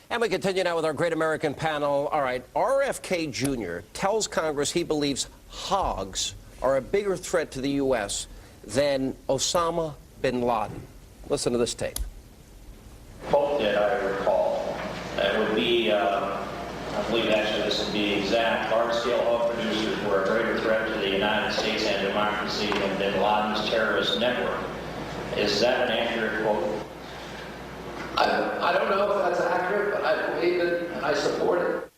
And we continue now with our Great American panel. All right, RFK Jr. tells Congress he believes hogs are a bigger threat to the U.S. than Osama bin Laden. Listen to this tape. Quote that I recall, that would be, I believe actually this would be exact, large-scale hog producers were a greater threat to the United States and democracy than bin Laden's terrorist network. Is that an accurate quote? I don't know if that's accurate, but I believe it and I support it.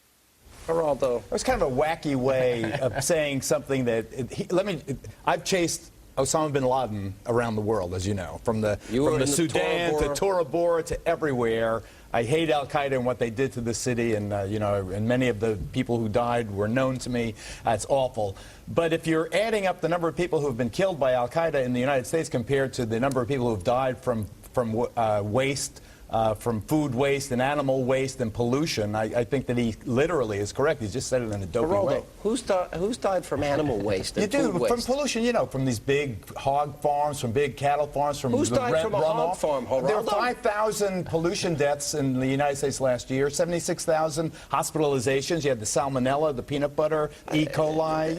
Geraldo. It was kind of a wacky way of saying something that, I've chased Osama bin Laden around the world, as you know, from the Sudan to Tora Bora to everywhere. I hate Al-Qaeda and what they did to the city, and and many of the people who died were known to me. It's awful. But if you're adding up the number of people who have been killed by Al-Qaeda in the United States compared to the number of people who have died from waste, from food waste and animal waste and pollution, I think that he literally is correct. He just said it in a dopey way. Who's died from animal waste and food waste? From pollution, from these big hog farms, from big cattle farms, from Who's the died from a hog farm, Geraldo? There are 5,000 pollution deaths in the United States last year, 76,000 hospitalizations. You had the salmonella, the peanut butter, E. coli.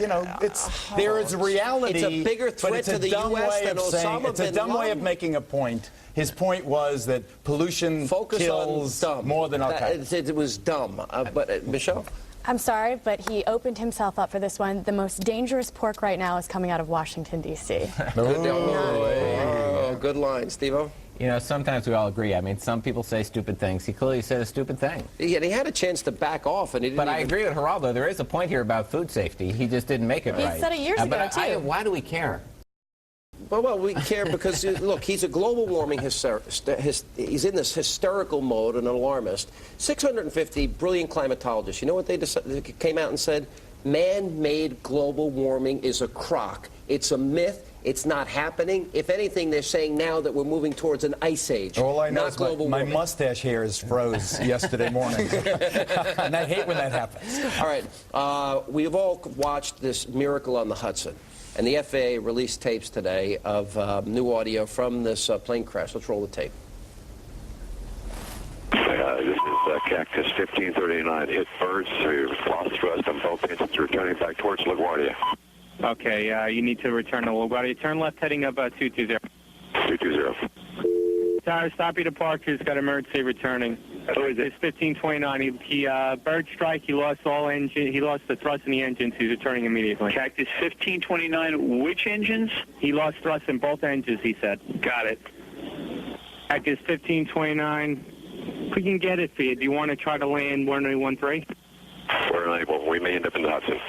There is a reality. It's a bigger threat to the U.S. than Osama bin Laden. It's a dumb way of making a point. His point was that pollution kills more than Al-Qaeda. It was dumb. But Michelle? I'm sorry, but he opened himself up for this one. The most dangerous pork right now is coming out of Washington, D.C. Good line. Steve-O? Sometimes we all agree. I mean, some people say stupid things. He clearly said a stupid thing. Yeah, and he had a chance to back off, and he didn't. But I agree with Geraldo. There is a point here about food safety. He just didn't make it right. He said it years ago, too. Why do we care? Well, we care because, look, he's a global warming he's in this hysterical mode, an alarmist. 650 brilliant climatologists, you know what they came out and said? Man-made global warming is a crock. It's a myth. It's not happening. If anything, they're saying now that we're moving towards an ice age. All I know is my warming. mustache hairs froze yesterday morning. And I hate when that happens. All right. We've all watched this Miracle on the Hudson. And the FAA released tapes today of new audio from this plane crash. Let's roll the tape. This is Cactus 1539. Hit birds. We've lost thrust on both engines. Returning back towards LaGuardia. Okay, you need to return to LaGuardia. Turn left heading up 220. 220. Sorry, stop you to park. He's got emergency returning. Who is it? It's 1529. He bird strike. He lost all engine. He lost the thrust in the engines. He's returning immediately. Cactus 1529. Which engines? He lost thrust in both engines, he said. Got it. Cactus 1529. We can get it for you. Do you want to try to land 1013? We're unable. We may end up in the Hudson.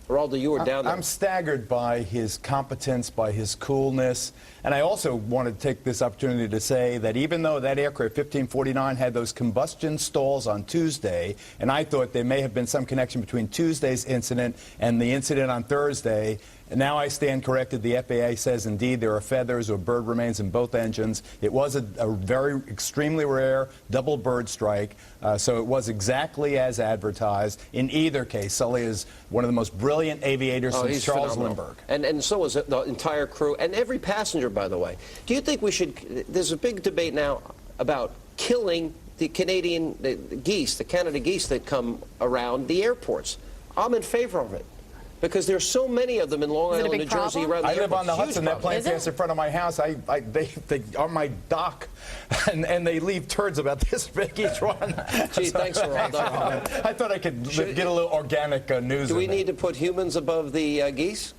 Geraldo, you were down there. I'm staggered by his competence, by his coolness. And I also want to take this opportunity to say that even though that aircraft 1549 had those combustion stalls on Tuesday, and I thought there may have been some connection between Tuesday's incident and the incident on Thursday, and now I stand corrected. The FAA says indeed there are feathers or bird remains in both engines. It was a very extremely rare double bird strike, so it was exactly as advertised. In either case, Sully is one of the most brilliant aviators since Charles phenomenal. Lindbergh. And so is the entire crew and every passenger, by the way. Do you think we should, there's a big debate now about killing the Canadian geese, the Canada geese that come around the airports. I'm in favor of it. Because there's so many of them in Long Island, New Jersey, around the I live on the Hudson. That plane passes in front of my house. They are my dock, and they leave turds about this big each one. Gee, thanks, Geraldo. I thought I could get a little organic news. Do we need to put humans above the geese?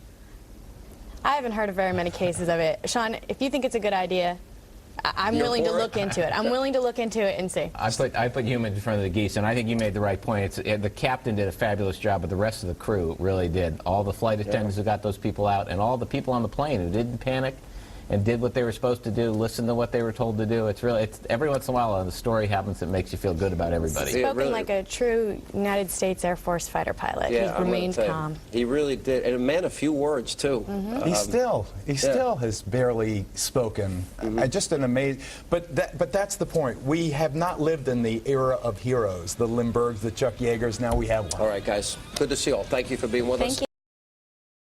I haven't heard of very many cases of it. Sean, if you think it's a good idea, I'm willing to look into it. I'm willing to look into it and see. I put humans in front of the geese, and I think you made the right point. The captain did a fabulous job, but the rest of the crew really did. All the flight attendants who got those people out, and all the people on the plane who didn't panic and did what they were supposed to do, listen to what they were told to do. It's every once in a while the story happens that makes you feel good about everybody. Spoken like a true United States Air Force fighter pilot. Yeah, He remained calm. He really did, and a man of few words too. He still has barely spoken. Just an amazing. But that's the point. We have not lived in the era of heroes, the Lindberghs, the Chuck Yeagers. Now we have one. All right, guys. Good to see you all. Thank you for being with us.